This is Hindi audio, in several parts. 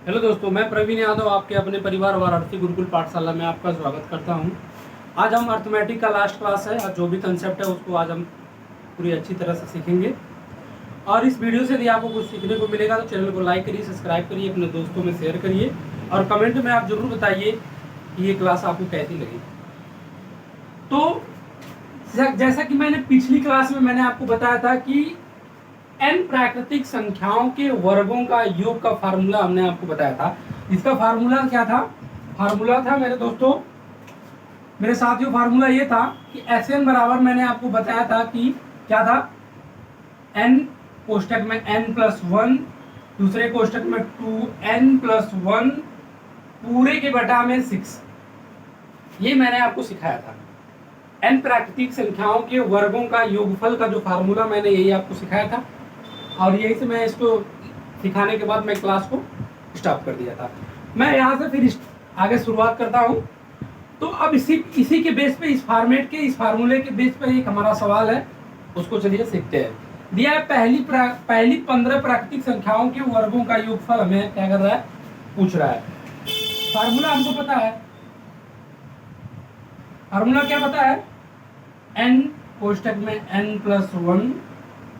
हेलो दोस्तों, मैं प्रवीण यादव आपके अपने परिवार वाराणसी गुरुकुल पाठशाला में आपका स्वागत करता हूं। आज हम अर्थमेटिक का लास्ट क्लास है और जो भी कंसेप्ट है उसको आज हम पूरी अच्छी तरह से सीखेंगे। और इस वीडियो से यदि आपको कुछ सीखने को मिलेगा तो चैनल को लाइक करिए, सब्सक्राइब करिए, अपने दोस्तों में शेयर करिए और कमेंट में आप जरूर बताइए कि ये क्लास आपको कैसी लगी। तो जैसा कि मैंने पिछली क्लास में मैंने आपको बताया था कि n प्राकृतिक संख्याओं के वर्गों का योग का फार्मूला हमने आपको बताया था। इसका फार्मूला क्या था? फार्मूला था मेरे दोस्तों, मेरे साथियों, फार्मूला ये था कि Sn बराबर मैंने आपको बताया था कि क्या था, n कोष्टक में n+1, दूसरे कोष्टक में 2n+1 पूरे के बटा में 6। ये मैंने आपको सिखाया था। n प्राकृतिक संख्याओं के वर्गों का योगफल का जो फार्मूला मैंने यही आपको सिखाया था और यही से मैं इसको सिखाने के बाद मैं क्लास को स्टॉप कर दिया था। मैं यहाँ से फिर आगे शुरुआत करता हूँ। तो अब इसी के बेस पे, इस फॉर्मेट के, इस फार्मूले के बेस पे एक हमारा सवाल है, उसको चलिए सीखते हैं। दिया है पहली 15 प्राकृतिक संख्याओं के वर्गों का योगफल हमें क्या कर रहा है, पूछ रहा है। फार्मूला हमको पता है, फार्मूला क्या पता है, n कोष्टक में n+1,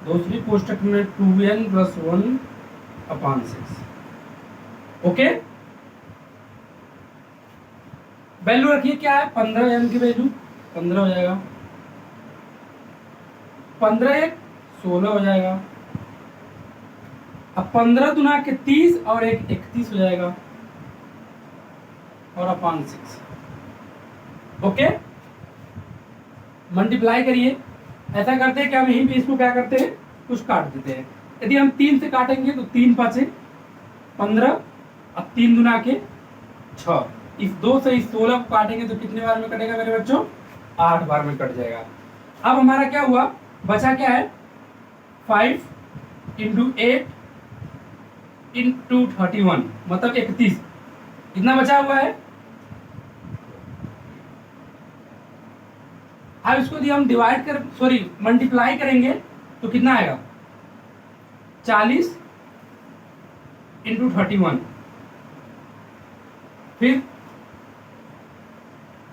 दूसरी कोष्टक में 2n+1/6। ओके, वैल्यू रखिए, क्या है 15n की वैल्यू 15 हो जाएगा, 15 एक 16 हो जाएगा। अब 15 दुना के 30 और एक 31 हो जाएगा और /6। ओके, मल्टीप्लाई करिए। ऐसा करते हैं कि हम यहीं पे इसको क्या करते हैं, कुछ काट देते हैं। यदि हम 3 से काटेंगे तो 3 5 15, अब 3 दुना के 6, इस 2 से इस 16 को काटेंगे तो कितने बार में कटेगा मेरे बच्चों, 8 बार में कट जाएगा। अब हमारा क्या हुआ, बचा क्या है, 5 × 8 × 31 मतलब 31, कितना बचा हुआ है। अब इसको यदि हम डिवाइड कर मल्टीप्लाई करेंगे तो कितना आएगा, 40 × 31, फिर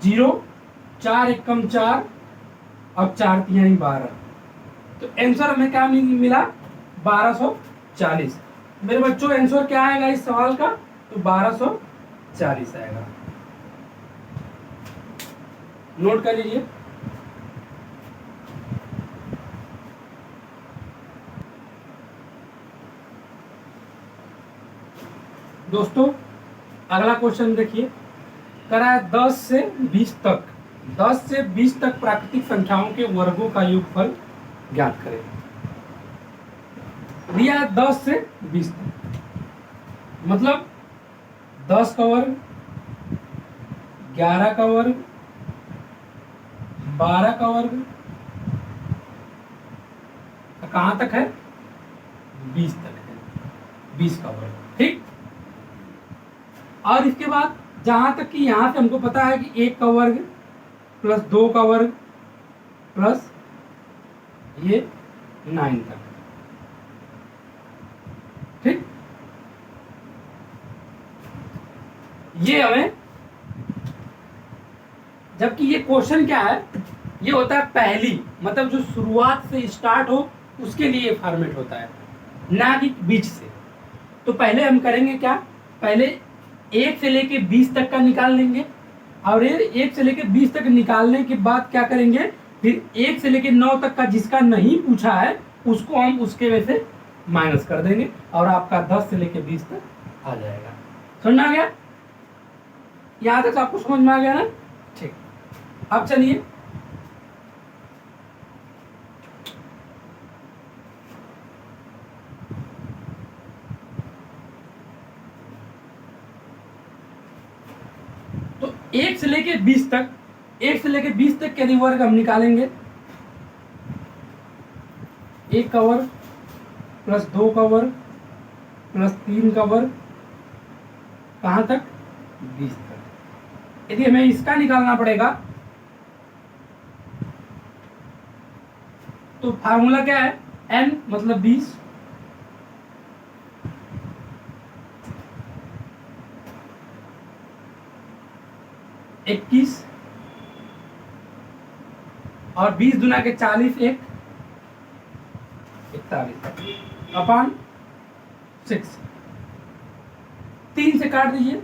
0, 4 एकम 4 और 4 तिहाई 12, तो आंसर हमें क्या मिला, 1240। मेरे बच्चों आंसर क्या आएगा इस सवाल का, तो 1240 आएगा। नोट कर लीजिए। दोस्तों अगला क्वेश्चन देखिए, करा है 10 से 20 तक, 10 से 20 तक प्राकृतिक संख्याओं के वर्गों का योगफल ज्ञात करें। दिया है 10 से 20 तक, मतलब 10 का वर्ग, 11 का वर्ग, 12 का वर्ग, कहां तक है, 20 तक है, 20 का वर्ग। ठीक, और इसके बाद जहां तक कि यहां से हमको पता है कि 1 का वर्ग प्लस 2 का वर्ग प्लस ये 9 तक। ठीक, ये हमें, जबकि ये क्वेश्चन क्या है, ये होता है पहली, मतलब जो शुरुआत से स्टार्ट हो उसके लिए फॉर्मेट होता है, ना कि बीच से। तो पहले हम करेंगे क्या, पहले 1 से लेके 20 तक का निकाल लेंगे और ये 1 से लेके 20 तक निकालने के बाद क्या करेंगे, फिर 1 से लेके 9 तक का जिसका नहीं पूछा है उसको हम उसके में से माइनस कर देंगे और आपका 10 से लेके 20 तक आ जाएगा। समझ में आ गया, यहाँ तक आपको समझ में आ गया ना। ठीक, अब चलिए तो 1 से लेके 20 तक, 1 से लेके 20 तक के यदि वर्ग हम निकालेंगे, 1 का वर्ग प्लस 2 का वर्ग प्लस 3 का वर्ग, कहां तक, 20 तक। यदि हमें इसका निकालना पड़ेगा तो फार्मूला क्या है, n मतलब 20 21 और 20 दुना के 40 एक 41 अपॉन 6। 3 से काट दीजिए,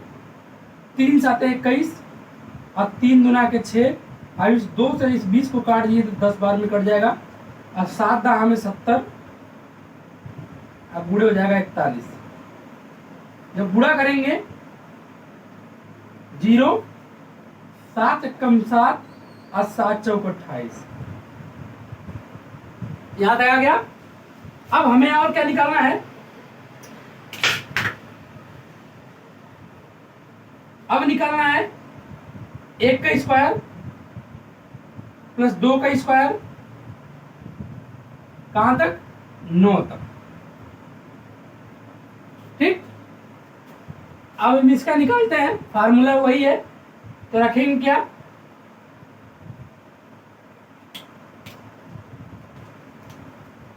3 7 21 और 3 दुना के 6। अब इस 2 से इस 20 को काट दीजिए तो 10 बार में कट जाएगा और 7 दहा में 70, अब गुणे हो जाएगा 41। जब गुणा करेंगे 0 7 कम 7 और 7 चौक 28। यहां तक आ गया। अब हमें और क्या निकालना है, अब निकालना है 1 का स्क्वायर प्लस 2 का स्क्वायर, कहां तक, 9 तक। ठीक, अब हम इसका निकालते हैं, फार्मूला वही है तो रखेंगे क्या,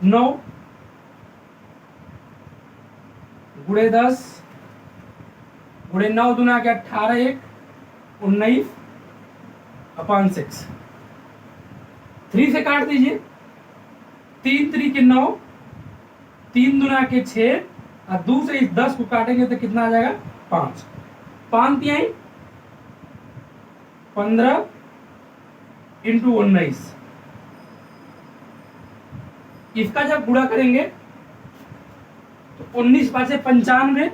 9 गुणे 10 गुणे 9 दुना के 18 1 19 अपॉन 6। 3 से काट दीजिए, 3 3 के 9, 3 दुना के 6 और 2 से इस 10 को काटेंगे तो कितना आ जाएगा, 5। 5 तिहाई 15 इंटू 19। इसका जब गुणा करेंगे तो 19 5 से 95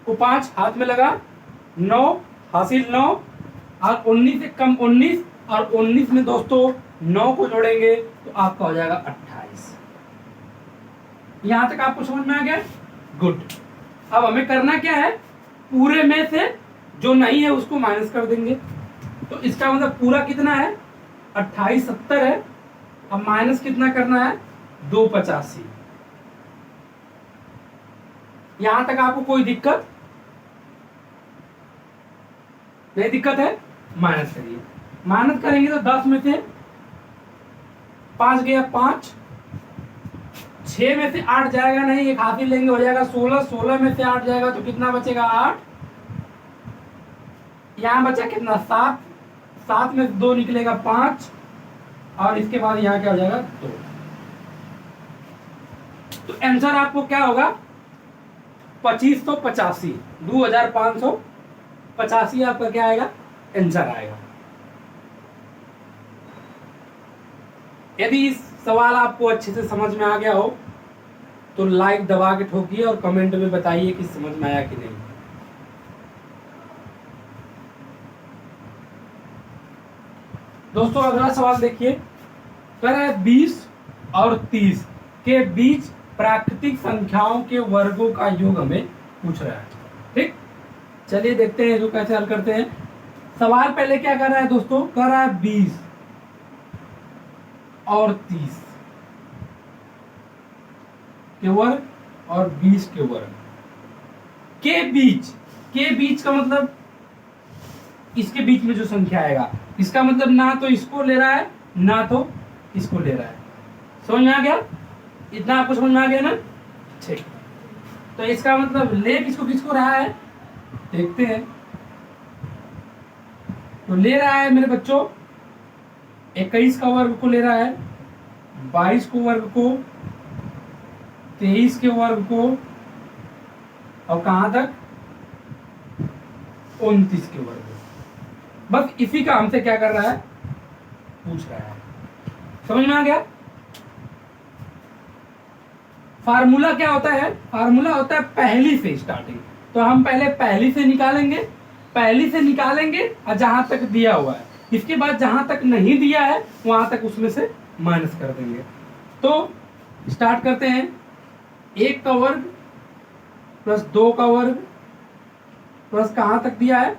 को 5 हाथ में लगा, 9 हासिल 9 और 19 से कम 19 और 19 में दोस्तों 9 को जोड़ेंगे तो आपका हो जाएगा 28। यहां तक आपको समझ में आ गया, गुड। अब हमें करना क्या है, पूरे में से जो नहीं है उसको माइनस कर देंगे। तो इसका मतलब पूरा कितना है, 28 70 है। अब माइनस कितना करना है, 285। यहां तक आपको कोई दिक्कत नहीं, दिक्कत है, माइनस करिए। माइनस करेंगे तो 10 में से 5 गया 5, 6 में से 8 जाएगा नहीं, एक हाथ ही लेंगे, हो जाएगा 16। 16 में से 8 जाएगा तो कितना बचेगा, 8। यहां बचा कितना, 7। 7 में से 2 निकलेगा 5 और इसके बाद यहां क्या हो जाएगा, 2। तो आंसर आपको क्या होगा, 2585, 2585 आपका क्या आएगा, आंसर आएगा। यदि इस सवाल आपको अच्छे से समझ में आ गया हो तो लाइक दबा के ठोकिए और कमेंट में बताइए कि समझ में आया कि नहीं। दोस्तों अगला सवाल देखिए, कह रहा है 20 और 30 के बीच प्राकृतिक संख्याओं के वर्गों का योग हमें पूछ रहा है। ठीक, चलिए देखते हैं इसको कैसे हल करते हैं। सवाल पहले क्या कर रहा है दोस्तों, कर रहा है 20 और 30 के वर्ग और 20 के वर्ग के बीच। के बीच का मतलब इसके बीच में जो संख्या आएगा, इसका मतलब ना तो इसको ले रहा है ना तो इसको ले रहा है। समझ में आ गया, इतना आपको समझ में आ गया ना। ठीक, तो इसका मतलब ले किसको किसको रहा है, देखते हैं। तो ले रहा है मेरे बच्चों 21 का वर्ग को ले रहा है, 22 को वर्ग को, 23 के वर्ग को और कहां तक, 29 के वर्ग को। बस इसी का हमसे क्या कर रहा है, पूछ रहा है। समझ में आ गया। फार्मूला क्या होता है, फार्मूला होता है पहली से स्टार्टिंग। तो हम पहले पहली से निकालेंगे, पहली से निकालेंगे और जहां तक दिया हुआ है, इसके बाद जहां तक नहीं दिया है वहां तक उसमें से माइनस कर देंगे। तो स्टार्ट करते हैं, 1 का वर्ग प्लस 2 का वर्ग प्लस कहां तक दिया है,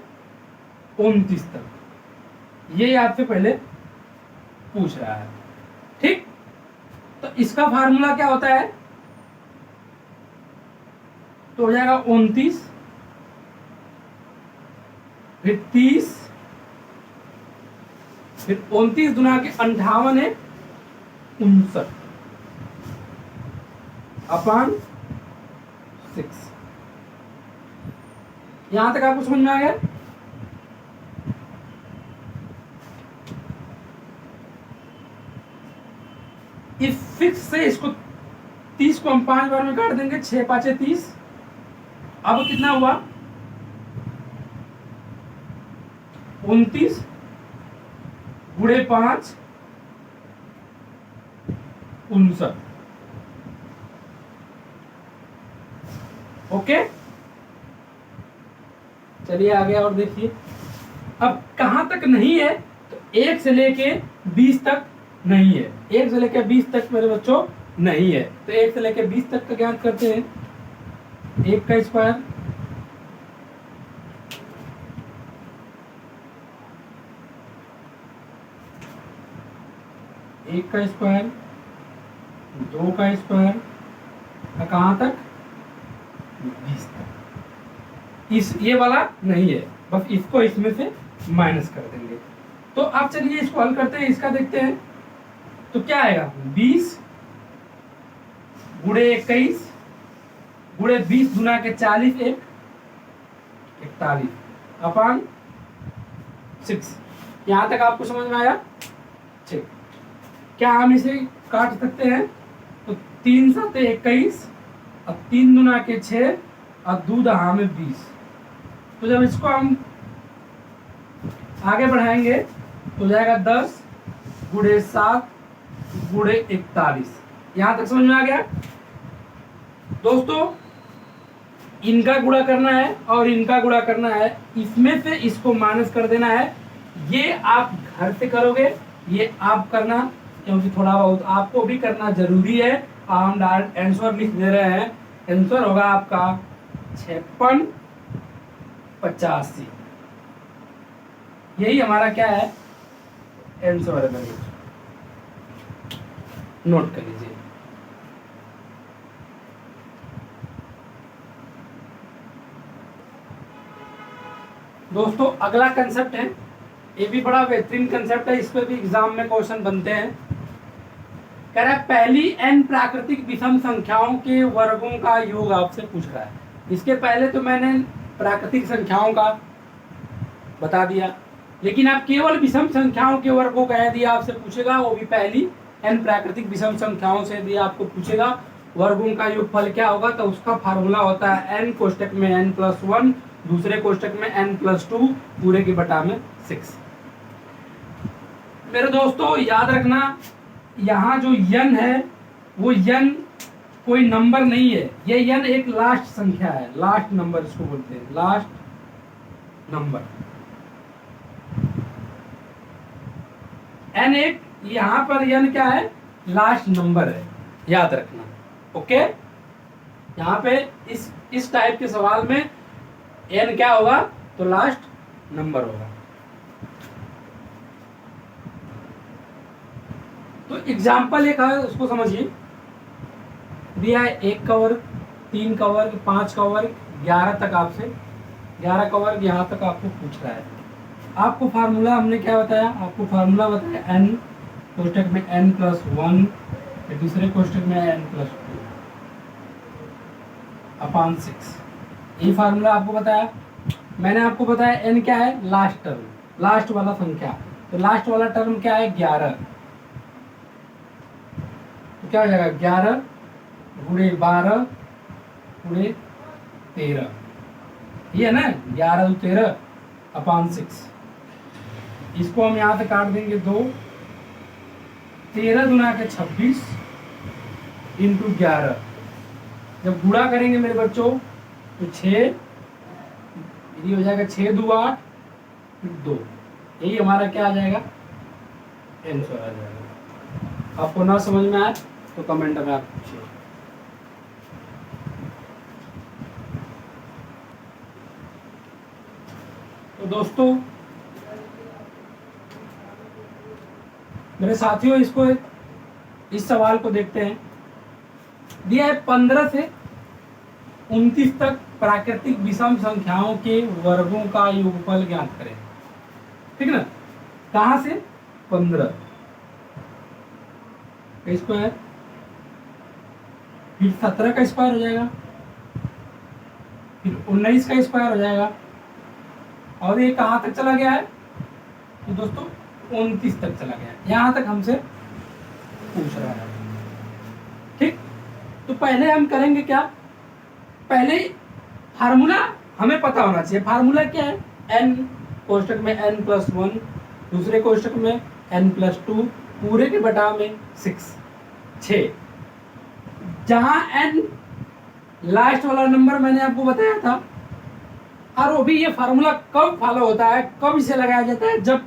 29 तक। ये आपसे पहले पूछ रहा है। ठीक, तो इसका फार्मूला क्या होता है, तो हो जाएगा 29 फिर 30 फिर 29 दुना के 58 है 59 अपॉन 6। यहां तक आपको समझ में आ गया। 30 को हम 5 बार में काट देंगे, 6 5 30। अब कितना हुआ 29 गुणे 5 59। ओके, चलिए आगे और देखिए। अब कहां तक नहीं है, तो 1 से लेके 20 तक नहीं है। 1 से लेके 20 तक मेरे बच्चों नहीं है, तो 1 से लेके 20 तक का ज्ञात करते हैं। 1 का स्क्वायर, 1 का स्क्वायर, 2 का स्क्वायर, कहां तक 20 तक। ये वाला नहीं है, बस इसको इसमें से माइनस कर देंगे। तो अब चलिए इसको हल करते हैं, इसका देखते हैं। तो क्या आएगा 20 गुणे 21 गुणे 20 गुना के 40 1 41 अपान 6। यहां तक आपको समझ में आया? ठीक, क्या हम इसे काट सकते हैं? तो 3 7 21 और 3 गुना के 6 और 2 दहा में 20। तो जब इसको हम आगे बढ़ाएंगे तो जाएगा 10 गुणे 7 गुणे 41। यहां तक समझ में आ गया दोस्तों? इनका गुणा करना है और इनका गुणा करना है, इसमें से इसको माइनस कर देना है। ये आप घर से करोगे, ये आप करना, क्योंकि थोड़ा बहुत आपको भी करना जरूरी है। हम डायरेक्ट आंसर लिख दे रहे हैं। आंसर होगा आपका 5685। यही हमारा क्या है आंसर है। नोट कर लीजिए। दोस्तों अगला कंसेप्ट है, ये भी बड़ा बेहतरीन कंसेप्ट है, इस पे भी एग्जाम में क्वेश्चन बनते हैं। कह रहा है पहली n प्राकृतिक विषम संख्याओं के वर्गों का योग आपसे पूछ रहा है। इसके पहले तो मैंने प्राकृतिक संख्याओं का बता दिया, लेकिन आप केवल विषम संख्याओं के वर्गों का यदि आपसे पूछेगा, वो भी पहली n प्राकृतिक विषम संख्याओं से यदि आपको पूछेगा वर्गों का योगफल क्या होगा, तो उसका फार्मूला होता है n कोष्टक में n+1, दूसरे कोष्टक में n+2, पूरे के बटा में 6। मेरे दोस्तों याद रखना, यहाँ जो n है वो n कोई नंबर नहीं है, ये n एक लास्ट संख्या है, लास्ट नंबर इसको बोलते हैं, लास्ट नंबर। n एक, यहाँ पर n क्या है, लास्ट नंबर है, याद रखना। ओके, यहाँ पे इस टाइप के सवाल में n क्या होगा, तो लास्ट नंबर होगा। तो एग्जाम्पल एक है, उसको समझिए। दिया है 1 का वर्ग, 3 का वर्ग, 5 का वर्ग, 11 तक आपसे, 11 का वर्ग यहाँ तक आपको पूछ रहा है। आपको फार्मूला हमने क्या बताया, आपको फार्मूला बताया n कोष्टक में n+1, दूसरे कोष्टक में n+2 अपान 6। ये फार्मूला आपको बताया। मैंने आपको बताया n क्या है, लास्ट टर्म, लास्ट वाला संख्या। तो लास्ट वाला टर्म क्या है, 11। तो क्या हो जाएगा 11 गुणे 12 गुणे 13, ये है ना, 11 × 13 अपान 6। इसको हम यहाँ से काट देंगे 2, 13 गुना के 26 इंटू 11। जब गुणा करेंगे मेरे बच्चों तो 6, ये हो जाएगा 6 2 8 फिर 2। यही हमारा क्या आ जाएगा, आंसर आ जाएगा। आपको ना समझ में आए तो कमेंट में आप पूछिए। तो दोस्तों मेरे साथियों, इसको इस सवाल को देखते हैं। दिया है 15 से 29 तक प्राकृतिक विषम संख्याओं के वर्गों का योगफल ज्ञात करें। ठीक ना, कहां से 15 का स्क्वायर, फिर 17 का स्क्वायर हो जाएगा, फिर 19 का स्क्वायर हो जाएगा, और ये कहां तक चला गया है, तो दोस्तों 29 तक चला गया है। यहां तक हमसे पूछ रहा है। ठीक, तो पहले हम करेंगे क्या, पहले फार्मूला हमें पता होना चाहिए। फार्मूला क्या है, n कोष्टक में n+1, दूसरे कोष्टक में n+2, पूरे के बटा में 6। जहां n लास्ट वाला नंबर मैंने आपको बताया था, और वो भी ये फार्मूला कब फॉलो होता है, कब इसे लगाया जाता है, जब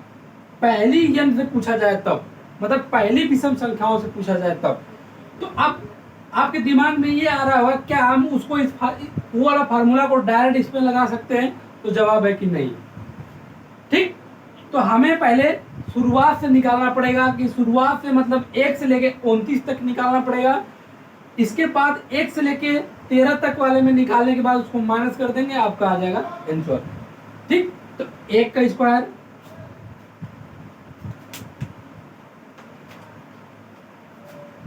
पहली n से पूछा जाए तब, मतलब पहली विषम संख्याओं से पूछा जाए तब। तो अब आपके दिमाग में ये आ रहा होगा क्या हम उसको वो वाला फार्मूला को डायरेक्ट इसमें लगा सकते हैं, तो जवाब है कि नहीं। ठीक, तो हमें पहले शुरुआत से निकालना पड़ेगा, कि शुरुआत से मतलब 1 से लेके 29 तक निकालना पड़ेगा। इसके बाद 1 से लेके 13 तक वाले में निकालने के बाद उसको माइनस कर देंगे, आपका आ जाएगा आंसर। ठीक, तो 1 का स्क्वायर,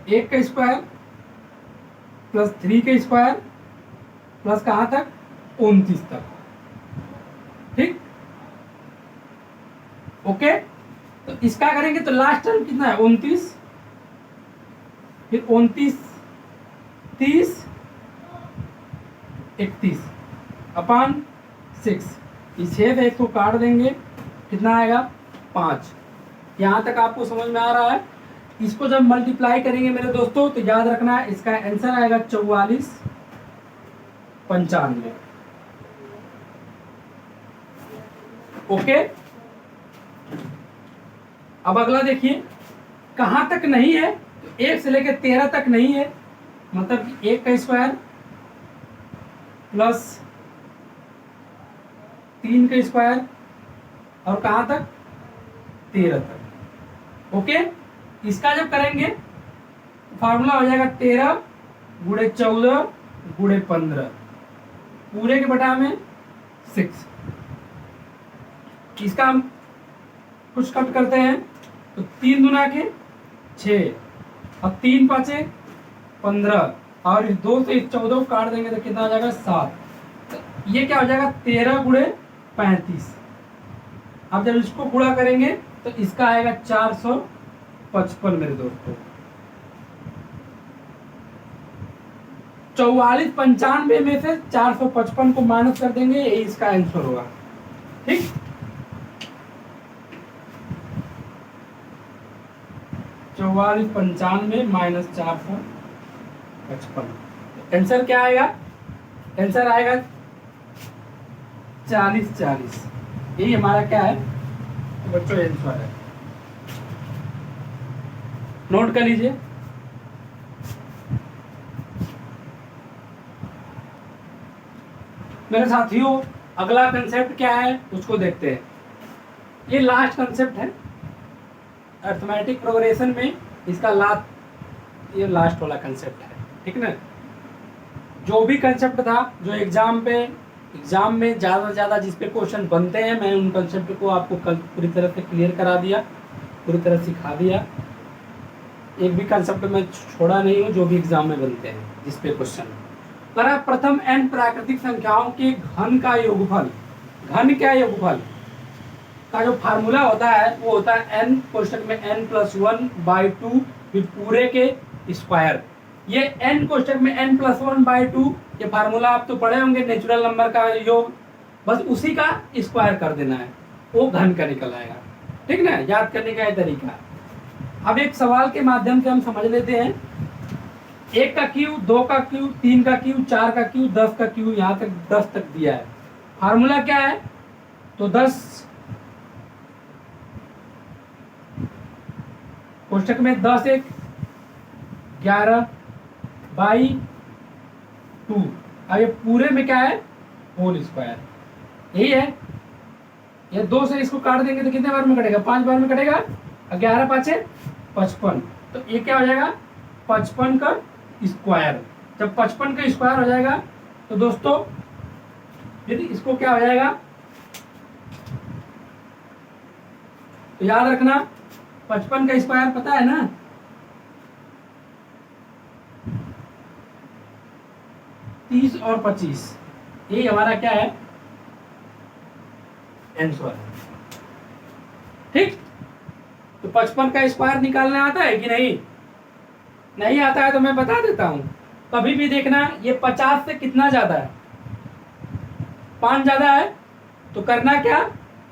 1 का स्क्वायर प्लस 3 का स्क्वायर प्लस कहां तक, 29 तक। ठीक, ओके। तो इसका करेंगे तो लास्ट टर्म कितना है, 29, फिर 29, 30, 31 अपान 6। इस 6 से इसको काट देंगे, कितना आएगा, 5। यहां तक आपको समझ में आ रहा है। इसको जब मल्टीप्लाई करेंगे मेरे दोस्तों, तो याद रखना है इसका आंसर आएगा 4495। ओके, अब अगला देखिए, कहां तक नहीं है, तो 1 से लेकर 13 तक नहीं है, मतलब 1 का स्क्वायर प्लस 3 का स्क्वायर, और कहां तक, 13 तक। ओके, इसका जब करेंगे फार्मूला हो जाएगा 13 गुणे 14 गुणे 15, पूरे के बटा में 6। इसका हम कुछ कट करते हैं, तो 3 दूना के 6 और 3 पाँचे 15, और इस 2 से इस 14 को काट देंगे तो कितना हो जाएगा, 7। तो ये क्या हो जाएगा, 13 गुणे 35। अब जब इसको गुणा करेंगे तो इसका आएगा 455 मेरे दोस्तों। 4495 में से 455 को माइनस कर देंगे, यही इसका आंसर होगा। ठीक, 4495 माइनस 455, आंसर क्या आएगा, आंसर आएगा 40। यही हमारा क्या है बच्चों, आंसर है। नोट कर लीजिए। मेरे साथियों, अगला कंसेप्ट क्या है उसको देखते हैं। ये लास्ट कंसेप्ट है अर्थमेटिक प्रोग्रेशन में, इसका ये लास्ट वाला कंसेप्ट है। ठीक ना, जो भी कंसेप्ट था जो एग्जाम में ज़्यादा से ज़्यादा जिस पे क्वेश्चन बनते हैं, मैं उन कंसेप्ट को आपको कल पूरी तरह से क्लियर करा दिया, पूरी तरह सिखा दिया। एक भी कंसेप्ट में छोड़ा नहीं हूँ जो भी एग्जाम में बनते हैं जिस पे क्वेश्चन। पर प्रथम n प्राकृतिक संख्याओं के घन का योगफल, घन क्या योगफल का जो फार्मूला होता है वो होता है n कोष्टक में n+1/2 फिर पूरे के स्क्वायर। ये n कोष्टक में n+1/2, ये फार्मूला आप तो पढ़े होंगे, नेचुरल नंबर का योग, बस उसी का स्क्वायर कर देना है, वो घन का निकल आएगा। ठीक ना, याद करने का ये तरीका है। अब एक सवाल के माध्यम से हम समझ लेते हैं। 1 का क्यू, 2 का क्यू, 3 का क्यू, 4 का क्यू, 10 का क्यू, यहाँ तक 10 तक दिया है। फार्मूला क्या है, तो 10 कोष्टक में 10 1 11/2। अब ये पूरे में क्या है, होल स्क्वायर, यही है। ये 2 से इसको काट देंगे तो कितने बार में कटेगा, 5 बार में कटेगा। 11 5 55, तो ये क्या हो जाएगा, 55 का स्क्वायर। जब 55 का स्क्वायर हो जाएगा तो दोस्तों यदि इसको क्या हो जाएगा, तो याद रखना 55 का स्क्वायर पता है ना, 30 और 25, ये हमारा क्या है, आंसर। ठीक, तो 55 का स्क्वायर निकालना आता है कि नहीं, नहीं आता है तो मैं बता देता हूं। कभी भी देखना ये 50 से कितना ज़्यादा है, 5 ज़्यादा है, तो करना क्या,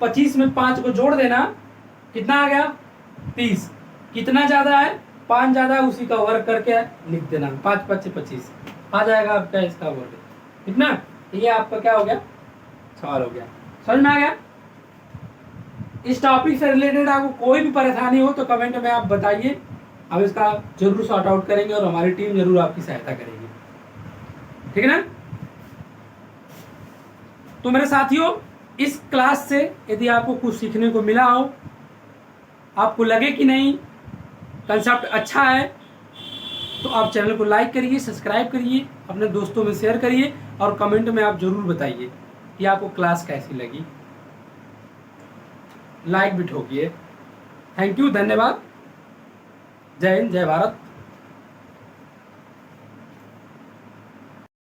25 में 5 को जोड़ देना, कितना आ गया 30। कितना ज़्यादा है, 5 ज़्यादा है, उसी का वर्ग करके लिख देना, 5 5 25 आ जाएगा आपका इसका वर्ग। ठीक ना, ये आपका क्या हो गया, सवाल हो गया। समझ में आ गया। इस टॉपिक से रिलेटेड आपको कोई भी परेशानी हो तो कमेंट में आप बताइए, हम इसका जरूर सॉर्ट आउट करेंगे और हमारी टीम जरूर आपकी सहायता करेगी। ठीक है ना। तो मेरे साथियों, इस क्लास से यदि आपको कुछ सीखने को मिला हो, आपको लगे कि नहीं कंसेप्ट अच्छा है, तो आप चैनल को लाइक करिए, सब्सक्राइब करिए, अपने दोस्तों में शेयर करिए और कमेंट में आप जरूर बताइए कि आपको क्लास कैसी लगी। लाइक भी ठोकिए। थैंक यू, धन्यवाद। जय हिंद, जय भारत।